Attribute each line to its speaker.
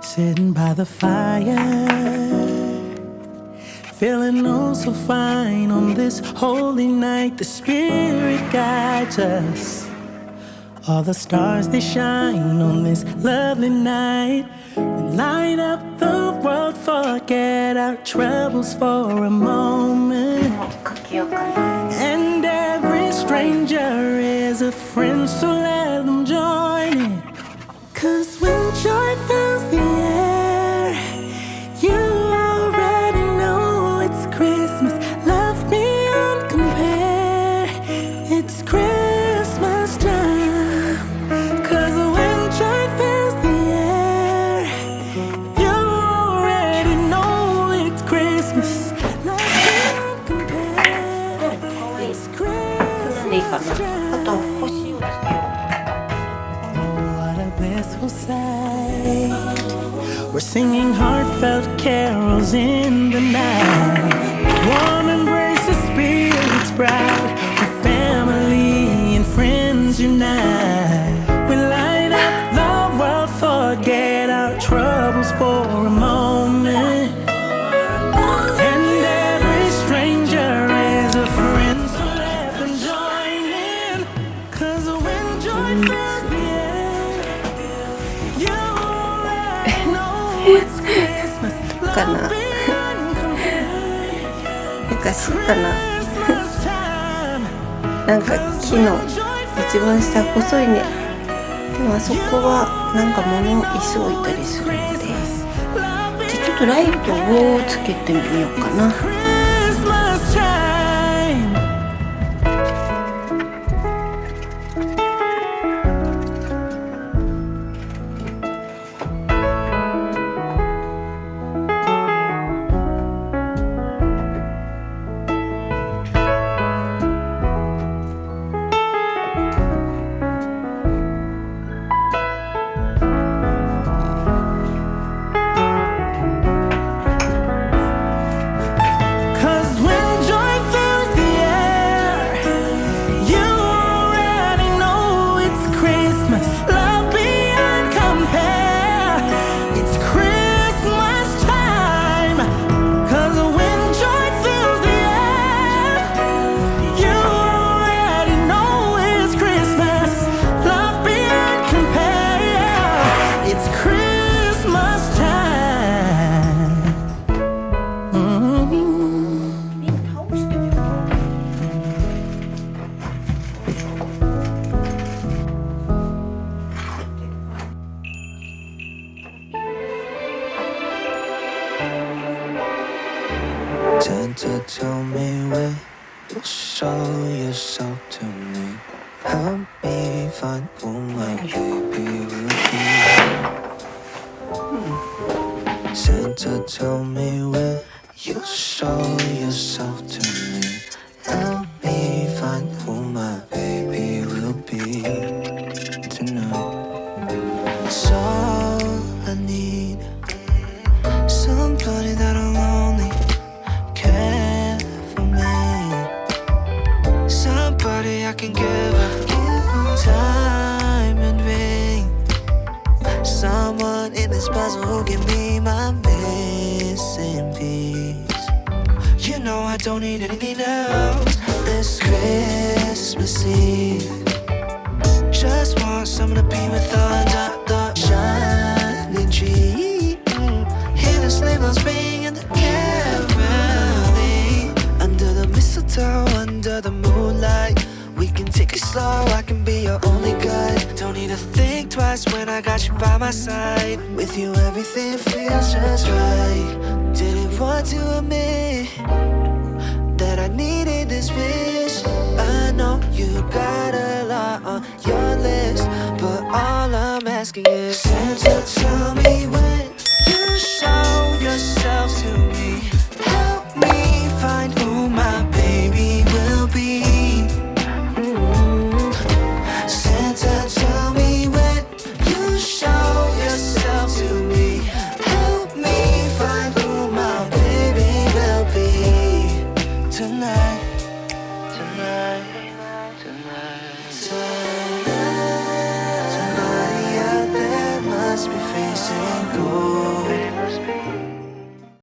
Speaker 1: Sitting by the fire, feeling oh so fine on this holy night. The Spirit guides us. All the stars they shine on this lovely night. We light up the world, forget our troubles for a moment. And every stranger is a friend, so let them join in. 'Cause when joy fills the air, you already know it's Christmas. Love beyond compare, it's Christmas time. 'Cause when joy fills the air, you already know it's Christmas. Love beyond compare, it's Christmas time. Blissful sight. We're singing heartfelt carols in the night. Warm embrace the Spirit's bright. With family and friends unite. We light up the world, forget our troubles for a moment. And every stranger is a friend, so let them join in. 'Cause when joy fills the air,
Speaker 2: かな昔かななんか木の一番下細いね。でもあそこはなんか物椅子置いたりするので、ちょっとライトをつけてみようかな。
Speaker 1: tell me when you'll show yourself to me. Help me find who my baby will be. Santa, tell me when you'll show yourself to me. Help me find who my baby will be tonight. It's all I need, somebody that'll only care for me, somebody I can give time and ring, someone in this puzzle who can be my missing piece. You know I don't need anything else this Christmas Eve. Just want someone to be with under the shining tree. Hear the sleigh bells ring and the caroling under the mistletoe, under the moonlight. We can take it slow, I can be your only guide. Don't need to think twice when I got you by my side. With you everything feels just right. Didn't want to admit that I needed this wish. I know you got a lot on your list, but all I'm asking is Santa, tell me when you show yourself to me. Help me find who my baby will be. Santa, tell me when you show yourself to me. Help me find who my baby will be tonight. Tonight, tonight, tonight. Somebody out there must be facing cold.